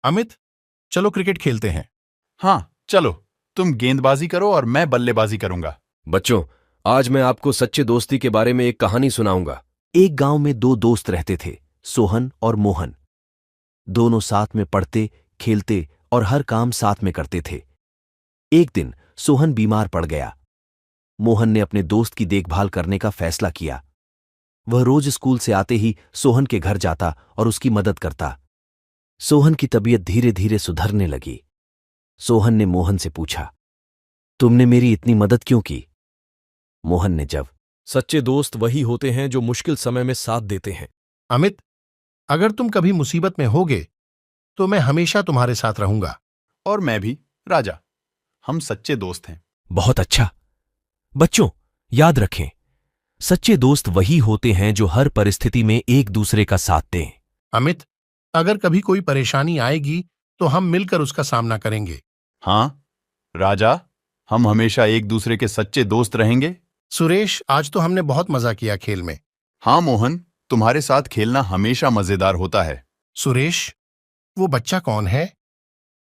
अमित, चलो क्रिकेट खेलते हैं। हाँ चलो, तुम गेंदबाजी करो और मैं बल्लेबाजी करूंगा। बच्चों, आज मैं आपको सच्चे दोस्ती के बारे में एक कहानी सुनाऊंगा। एक गांव में दो दोस्त रहते थे, सोहन और मोहन। दोनों साथ में पढ़ते, खेलते और हर काम साथ में करते थे। एक दिन सोहन बीमार पड़ गया। मोहन ने अपने दोस्त की देखभाल करने का फैसला किया। वह रोज स्कूल से आते ही सोहन के घर जाता और उसकी मदद करता। सोहन की तबीयत धीरे धीरे सुधरने लगी। सोहन ने मोहन से पूछा, तुमने मेरी इतनी मदद क्यों की? मोहन ने जवाब, सच्चे दोस्त वही होते हैं जो मुश्किल समय में साथ देते हैं। अमित, अगर तुम कभी मुसीबत में होगे तो मैं हमेशा तुम्हारे साथ रहूंगा। और मैं भी, राजा। हम सच्चे दोस्त हैं। बहुत अच्छा। बच्चों, याद रखें, सच्चे दोस्त वही होते हैं जो हर परिस्थिति में एक दूसरे का साथ दें। अमित, अगर कभी कोई परेशानी आएगी तो हम मिलकर उसका सामना करेंगे। हाँ राजा, हम हमेशा एक दूसरे के सच्चे दोस्त रहेंगे। सुरेश, आज तो हमने बहुत मजा किया खेल में। हाँ मोहन, तुम्हारे साथ खेलना हमेशा मजेदार होता है। सुरेश, वो बच्चा कौन है?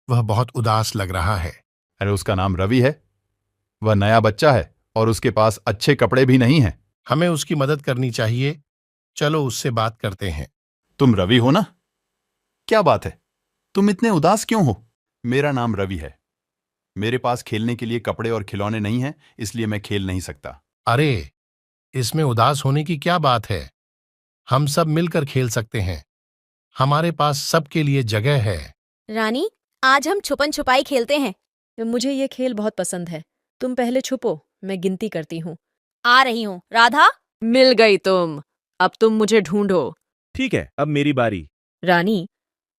वह बहुत उदास लग रहा है। अरे उसका नाम रवि है। वह नया बच्चा है और उसके पास अच्छे कपड़े भी नहीं हैं। हमें उसकी मदद करनी चाहिए। चलो उससे बात करते हैं। तुम रवि हो ना? क्या बात है, तुम इतने उदास क्यों हो? मेरा नाम रवि है। मेरे पास खेलने के लिए कपड़े और खिलौने नहीं हैं, इसलिए मैं खेल नहीं सकता। अरे, इसमें उदास होने की क्या बात है? हम सब मिलकर खेल सकते हैं। हमारे पास सबके लिए जगह है। रानी, आज हम छुपन छुपाई खेलते हैं। मुझे ये खेल बहुत पसंद है। तुम पहले छुपो, मैं गिनती करती हूँ। आ रही हूँ। राधा, मिल गई तुम। अब तुम मुझे ढूंढो। ठीक है, अब मेरी बारी। रानी,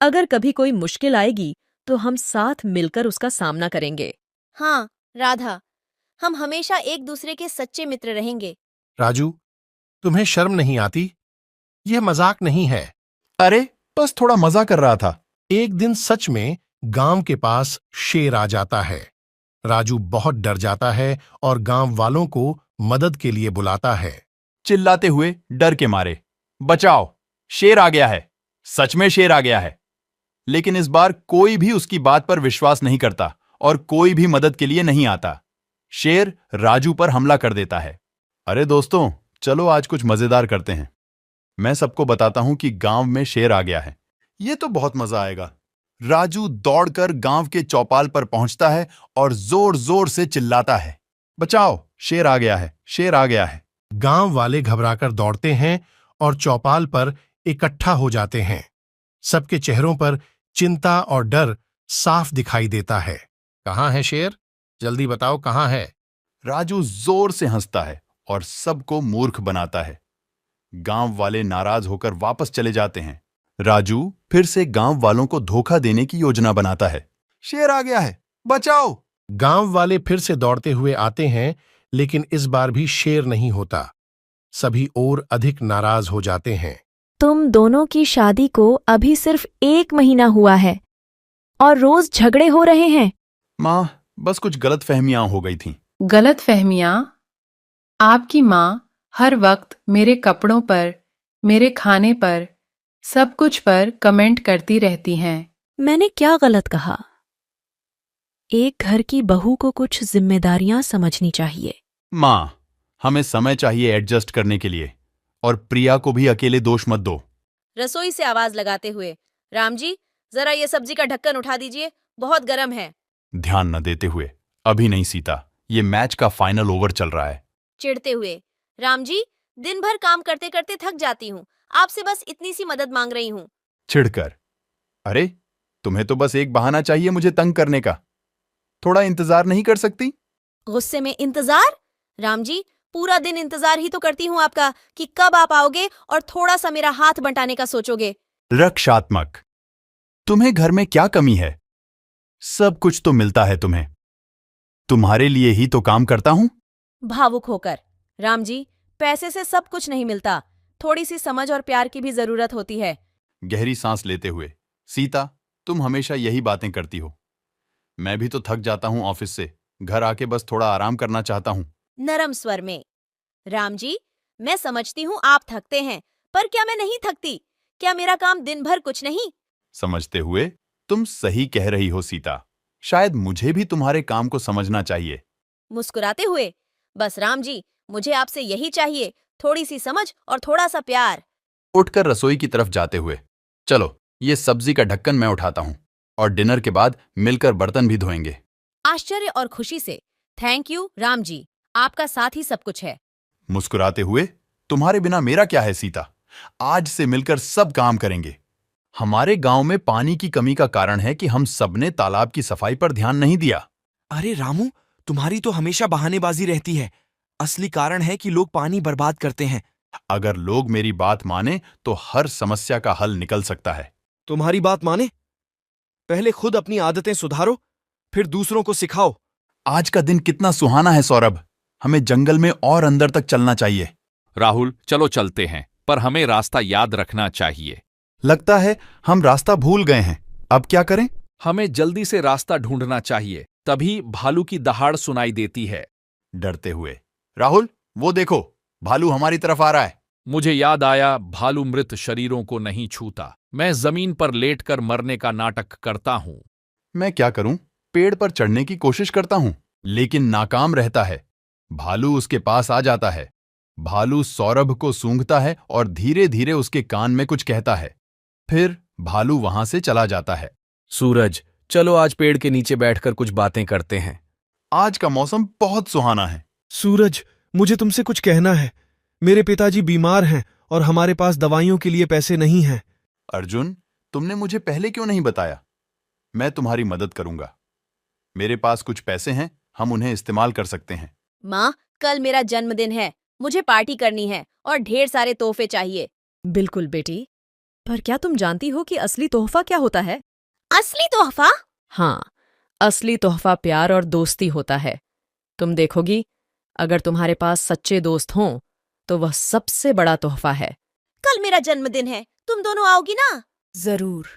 अगर कभी कोई मुश्किल आएगी तो हम साथ मिलकर उसका सामना करेंगे। हाँ राधा, हम हमेशा एक दूसरे के सच्चे मित्र रहेंगे। राजू, तुम्हें शर्म नहीं आती? यह मजाक नहीं है। अरे बस थोड़ा मजा कर रहा था। एक दिन सच में गांव के पास शेर आ जाता है। राजू बहुत डर जाता है और गांव वालों को मदद के लिए बुलाता है। चिल्लाते हुए डर के मारे, बचाओ, शेर आ गया है। सच में शेर आ गया है। लेकिन इस बार कोई भी उसकी बात पर विश्वास नहीं करता और कोई भी मदद के लिए नहीं आता। शेर राजू पर हमला कर देता है। अरे दोस्तों, चलो आज कुछ मजेदार करते हैं। मैं सबको बताता हूं कि गांव में शेर आ गया है। ये तो बहुत मजा आएगा। राजू दौड़कर गांव के चौपाल पर पहुंचता है और जोर जोर से चिल्लाता है, बचाओ, शेर आ गया है, शेर आ गया है। गांव वाले घबराकर दौड़ते हैं और चौपाल पर इकट्ठा हो जाते हैं। सबके चेहरों पर चिंता और डर साफ दिखाई देता है। कहाँ है शेर? जल्दी बताओ, कहाँ है? राजू जोर से हंसता है और सबको मूर्ख बनाता है। गांव वाले नाराज होकर वापस चले जाते हैं। राजू फिर से गांव वालों को धोखा देने की योजना बनाता है। शेर आ गया है, बचाओ। गांव वाले फिर से दौड़ते हुए आते हैं, लेकिन इस बार भी शेर नहीं होता। सभी और अधिक नाराज हो जाते हैं। तुम दोनों की शादी को अभी सिर्फ 1 महीना हुआ है और रोज झगड़े हो रहे हैं। माँ, बस कुछ गलतफहमियां हो गई थीं। गलतफहमियां? आपकी माँ हर वक्त मेरे कपड़ों पर, मेरे खाने पर, सब कुछ पर कमेंट करती रहती हैं। मैंने क्या गलत कहा? एक घर की बहू को कुछ जिम्मेदारियां समझनी चाहिए। माँ, हमें समय चाहिए एडजस्ट करने के लिए, और प्रिया को भी अकेले दोष मत दो। रसोई से आवाज लगाते हुए, राम जी, जरा ये सब्जी का ढक्कन उठा दीजिए, बहुत गर्म है। ध्यान न देते हुए, अभी नहीं सीता, ये मैच का फाइनल ओवर चल रहा है। चिढ़ते हुए, राम जी, दिन भर काम करते करते थक जाती हूँ, आपसे बस इतनी सी मदद मांग रही हूँ। चिढ़कर, अरे तुम्हें तो बस एक बहाना चाहिए मुझे तंग करने का। थोड़ा इंतजार नहीं कर सकती? गुस्से में, इंतजार? राम जी, पूरा दिन इंतजार ही तो करती हूँ आपका कि कब आप आओगे और थोड़ा सा मेरा हाथ बंटाने का सोचोगे। रक्षात्मक, तुम्हें घर में क्या कमी है? सब कुछ तो मिलता है तुम्हें। तुम्हारे लिए ही तो काम करता हूं। भावुक होकर, राम जी, पैसे से सब कुछ नहीं मिलता, थोड़ी सी समझ और प्यार की भी जरूरत होती है। गहरी सांस लेते हुए, सीता, तुम हमेशा यही बातें करती हो। मैं भी तो थक जाता हूं ऑफिस से, घर आके बस थोड़ा आराम करना चाहता हूं। नरम स्वर में, राम जी, मैं समझती हूँ आप थकते हैं, पर क्या मैं नहीं थकती? क्या मेरा काम दिन भर कुछ नहीं? समझते हुए, तुम सही कह रही हो सीता। शायद मुझे भी तुम्हारे काम को समझना चाहिए। मुस्कुराते हुए, बस राम जी, मुझे आपसे यही चाहिए, थोड़ी सी समझ और थोड़ा सा प्यार। उठकर रसोई की तरफ जाते हुए, चलो ये सब्जी का ढक्कन मैं उठाता हूँ और डिनर के बाद मिलकर बर्तन भी धोएंगे। आश्चर्य और खुशी से, थैंक यू राम जी, आपका साथ ही सब कुछ है। मुस्कुराते हुए, तुम्हारे बिना मेरा क्या है सीता, आज से मिलकर सब काम करेंगे। हमारे गांव में पानी की कमी का कारण है कि हम सबने तालाब की सफाई पर ध्यान नहीं दिया। अरे रामू, तुम्हारी तो हमेशा बहानेबाजी रहती है। असली कारण है कि लोग पानी बर्बाद करते हैं। अगर लोग मेरी बात माने तो हर समस्या का हल निकल सकता है। तुम्हारी बात माने? पहले खुद अपनी आदतें सुधारो, फिर दूसरों को सिखाओ। आज का दिन कितना सुहाना है सौरभ, हमें जंगल में और अंदर तक चलना चाहिए। राहुल, चलो चलते हैं, पर हमें रास्ता याद रखना चाहिए। लगता है हम रास्ता भूल गए हैं, अब क्या करें? हमें जल्दी से रास्ता ढूंढना चाहिए, तभी भालू की दहाड़ सुनाई देती है। डरते हुए, राहुल वो देखो, भालू हमारी तरफ आ रहा है। मुझे याद आया, भालू मृत शरीरों को नहीं छूता। मैं जमीन पर लेटकर मरने का नाटक करता हूं। मैं क्या करूं? पेड़ पर चढ़ने की कोशिश करता हूं, लेकिन नाकाम रहता है। भालू उसके पास आ जाता है। भालू सौरभ को सूंघता है और धीरे धीरे उसके कान में कुछ कहता है। फिर भालू वहां से चला जाता है। सूरज, चलो आज पेड़ के नीचे बैठकर कुछ बातें करते हैं। आज का मौसम बहुत सुहाना है। सूरज, मुझे तुमसे कुछ कहना है। मेरे पिताजी बीमार हैं और हमारे पास दवाइयों के लिए पैसे नहीं हैं। अर्जुन, तुमने मुझे पहले क्यों नहीं बताया? मैं तुम्हारी मदद करूंगा। मेरे पास कुछ पैसे हैं, हम उन्हें इस्तेमाल कर सकते हैं। माँ, कल मेरा जन्मदिन है, मुझे पार्टी करनी है और ढेर सारे तोहफे चाहिए। बिल्कुल बेटी, पर क्या तुम जानती हो कि असली तोहफा क्या होता है? असली तोहफा? हाँ, असली तोहफा प्यार और दोस्ती होता है। तुम देखोगी, अगर तुम्हारे पास सच्चे दोस्त हों तो वह सबसे बड़ा तोहफा है। कल मेरा जन्मदिन है, तुम दोनों आओगी ना? जरूर,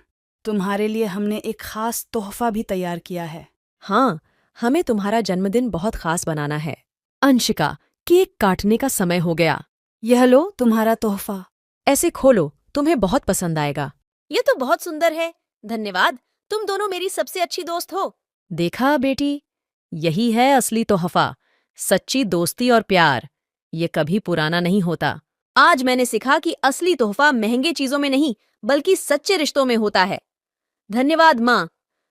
तुम्हारे लिए हमने एक खास तोहफा भी तैयार किया है। हाँ, हमें तुम्हारा जन्मदिन बहुत खास बनाना है। अंशिका, केक काटने का समय हो गया। यह लो तुम्हारा तोहफा। ऐसे खोलो, तुम्हें बहुत पसंद आएगा। ये तो बहुत सुंदर है, धन्यवाद। तुम दोनों मेरी सबसे अच्छी दोस्त हो। देखा बेटी, यही है असली तोहफा, सच्ची दोस्ती और प्यार। ये कभी पुराना नहीं होता। आज मैंने सीखा कि असली तोहफा महंगे चीजों में नहीं, बल्कि सच्चे रिश्तों में होता है। धन्यवाद माँ,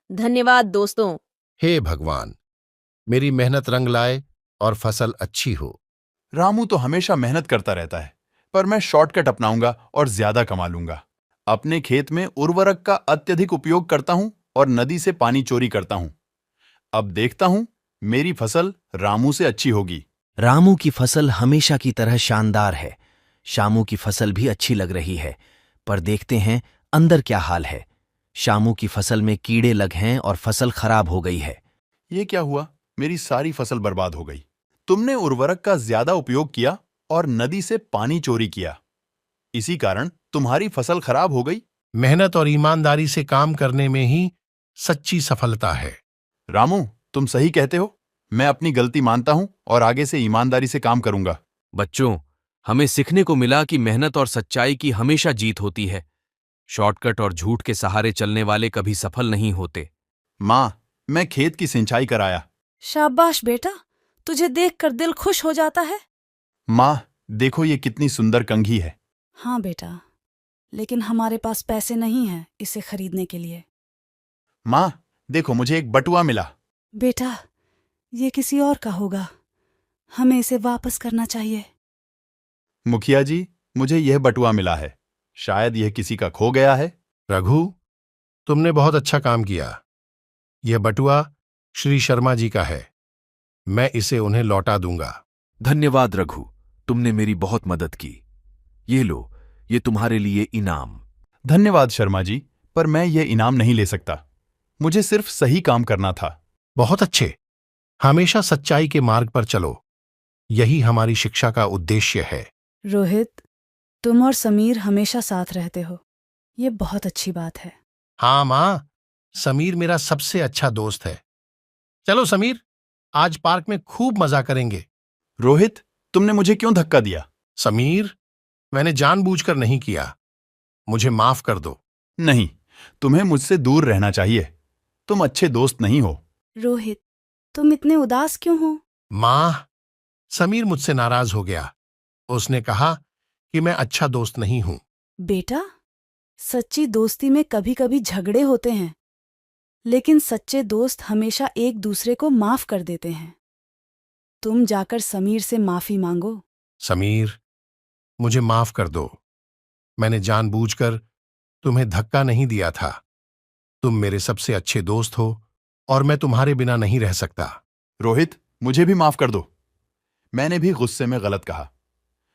धन्यवाद दोस्तों। हे भगवान, मेरी मेहनत रंग लाए और फसल अच्छी हो। रामू तो हमेशा मेहनत करता रहता है, पर मैं शॉर्टकट अपनाऊंगा और ज्यादा कमा लूंगा। अपने खेत में उर्वरक का अत्यधिक उपयोग करता हूं और नदी से पानी चोरी करता हूं। अब देखता हूं मेरी फसल रामू से अच्छी होगी। रामू की फसल हमेशा की तरह शानदार है। शामू की फसल भी अच्छी लग रही है, पर देखते हैं अंदर क्या हाल है। शामू की फसल में कीड़े लग हैं और फसल खराब हो गई है। ये क्या हुआ? मेरी सारी फसल बर्बाद हो गई। तुमने उर्वरक का ज्यादा उपयोग किया और नदी से पानी चोरी किया, इसी कारण तुम्हारी फसल खराब हो गई। मेहनत और ईमानदारी से काम करने में ही सच्ची सफलता है। रामू, तुम सही कहते हो। मैं अपनी गलती मानता हूं और आगे से ईमानदारी से काम करूंगा। बच्चों, हमें सीखने को मिला कि मेहनत और सच्चाई की हमेशा जीत होती है। शॉर्टकट और झूठ के सहारे चलने वाले कभी सफल नहीं होते। माँ, मैं खेत की सिंचाई कराया। शाबाश बेटा, तुझे देखकर दिल खुश हो जाता है। माँ, देखो ये कितनी सुंदर कंघी है। हाँ बेटा, लेकिन हमारे पास पैसे नहीं हैं इसे खरीदने के लिए। माँ, देखो मुझे एक बटुआ मिला। बेटा, ये किसी और का होगा, हमें इसे वापस करना चाहिए। मुखिया जी, मुझे यह बटुआ मिला है, शायद यह किसी का खो गया है। रघु, तुमने बहुत अच्छा काम किया। यह बटुआ श्री शर्मा जी का है, मैं इसे उन्हें लौटा दूंगा। धन्यवाद रघु, तुमने मेरी बहुत मदद की। ये लो, ये तुम्हारे लिए इनाम। धन्यवाद शर्मा जी, पर मैं ये इनाम नहीं ले सकता। मुझे सिर्फ सही काम करना था। बहुत अच्छे, हमेशा सच्चाई के मार्ग पर चलो, यही हमारी शिक्षा का उद्देश्य है। रोहित, तुम और समीर हमेशा साथ रहते हो, ये बहुत अच्छी बात है। हाँ माँ, समीर मेरा सबसे अच्छा दोस्त है। चलो समीर, आज पार्क में खूब मजा करेंगे। रोहित, तुमने मुझे क्यों धक्का दिया? समीर, मैंने जानबूझकर नहीं किया, मुझे माफ कर दो। नहीं, तुम्हें मुझसे दूर रहना चाहिए। तुम अच्छे दोस्त नहीं हो। रोहित, तुम इतने उदास क्यों हो? मां, समीर मुझसे नाराज हो गया। उसने कहा कि मैं अच्छा दोस्त नहीं हूं। बेटा, सच्ची दोस्ती में कभी कभी झगड़े होते हैं, लेकिन सच्चे दोस्त हमेशा एक दूसरे को माफ कर देते हैं। तुम जाकर समीर से माफी मांगो। समीर, मुझे माफ कर दो। मैंने जानबूझकर तुम्हें धक्का नहीं दिया था। तुम मेरे सबसे अच्छे दोस्त हो और मैं तुम्हारे बिना नहीं रह सकता। रोहित, मुझे भी माफ कर दो। मैंने भी गुस्से में गलत कहा।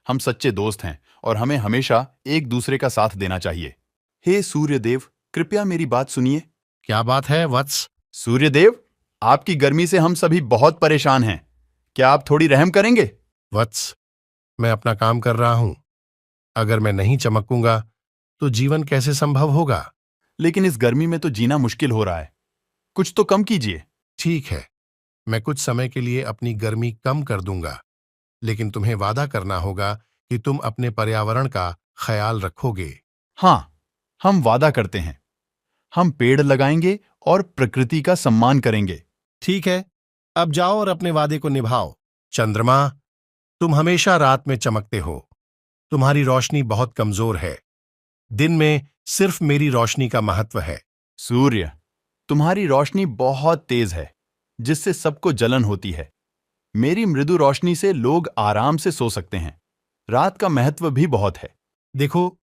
हम सच्चे दोस्त हैं और हमें हमेशा एक दूसरे का साथ देना चाहिए। हे सूर्यदेव, कृपया मेरी बात सुनिए। क्या बात है वत्स? सूर्यदेव, आपकी गर्मी से हम सभी बहुत परेशान हैं। क्या आप थोड़ी रहम करेंगे? वत्स, मैं अपना काम कर रहा हूं। अगर मैं नहीं चमकूंगा तो जीवन कैसे संभव होगा? लेकिन इस गर्मी में तो जीना मुश्किल हो रहा है। कुछ तो कम कीजिए। ठीक है, मैं कुछ समय के लिए अपनी गर्मी कम कर दूंगा, लेकिन तुम्हें वादा करना होगा कि तुम अपने पर्यावरण का ख्याल रखोगे। हाँ, हम वादा करते हैं। हम पेड़ लगाएंगे और प्रकृति का सम्मान करेंगे। ठीक है, अब जाओ और अपने वादे को निभाओ। चंद्रमा, तुम हमेशा रात में चमकते हो। तुम्हारी रोशनी बहुत कमजोर है। दिन में सिर्फ मेरी रोशनी का महत्व है। सूर्य, तुम्हारी रोशनी बहुत तेज है, जिससे सबको जलन होती है। मेरी मृदु रोशनी से लोग आराम से सो सकते हैं। रात का महत्व भी बहुत है। देखो,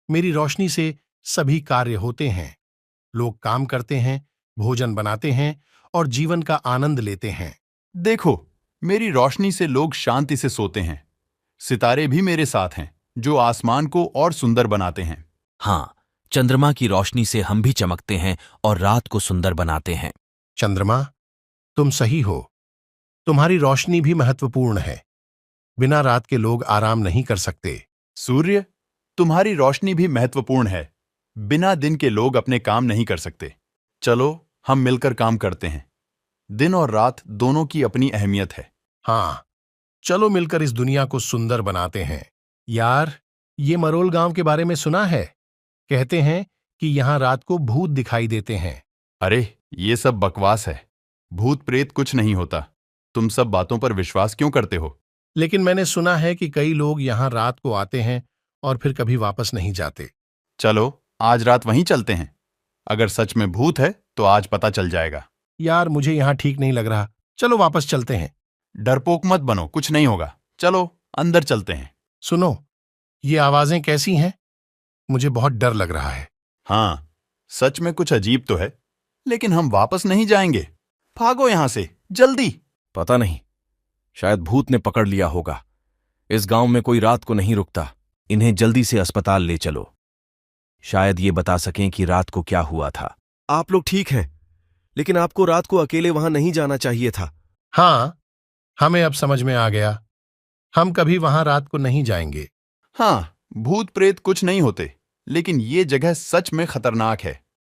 मेरी रोशनी से सभी कार्य होते हैं। लोग काम करते हैं, भोजन बनाते हैं और जीवन का आनंद लेते हैं। देखो, मेरी रोशनी से लोग शांति से सोते हैं। सितारे भी मेरे साथ हैं, जो आसमान को और सुंदर बनाते हैं। हाँ, चंद्रमा की रोशनी से हम भी चमकते हैं और रात को सुंदर बनाते हैं। चंद्रमा, तुम सही हो। तुम्हारी रोशनी भी महत्वपूर्ण है। बिना रात के लोग आराम नहीं कर सकते। सूर्य, तुम्हारी रोशनी भी महत्वपूर्ण है। बिना दिन के लोग अपने काम नहीं कर सकते। चलो, हम मिलकर काम करते हैं। दिन और रात दोनों की अपनी अहमियत है। हाँ, चलो मिलकर इस दुनिया को सुंदर बनाते हैं। यार, ये मरोल गांव के बारे में सुना है? कहते हैं कि यहां रात को भूत दिखाई देते हैं। अरे, ये सब बकवास है। भूत प्रेत कुछ नहीं होता। तुम सब बातों पर विश्वास क्यों करते हो? लेकिन मैंने सुना है कि कई लोग यहां रात को आते हैं और फिर कभी वापस नहीं जाते। चलो, आज रात वहीं चलते हैं। अगर सच में भूत है तो आज पता चल जाएगा। यार, मुझे यहां ठीक नहीं लग रहा। चलो वापस चलते हैं। डरपोक मत बनो, कुछ नहीं होगा। चलो, अंदर चलते हैं। सुनो, ये आवाजें कैसी हैं? मुझे बहुत डर लग रहा है। हाँ, सच में कुछ अजीब तो है, लेकिन हम वापस नहीं जाएंगे। भागो यहां से, जल्दी। पता नहीं, शायद भूत ने पकड़ लिया होगा। इस गांव में कोई रात को नहीं रुकता। इन्हें जल्दी से अस्पताल ले चलो। शायद ये बता सकें कि रात को क्या हुआ था। आप लोग ठीक हैं, लेकिन आपको रात को अकेले वहां नहीं जाना चाहिए था। हाँ, हमें अब समझ में आ गया। हम कभी वहां रात को नहीं जाएंगे। हाँ, भूत प्रेत कुछ नहीं होते, लेकिन ये जगह सच में खतरनाक है।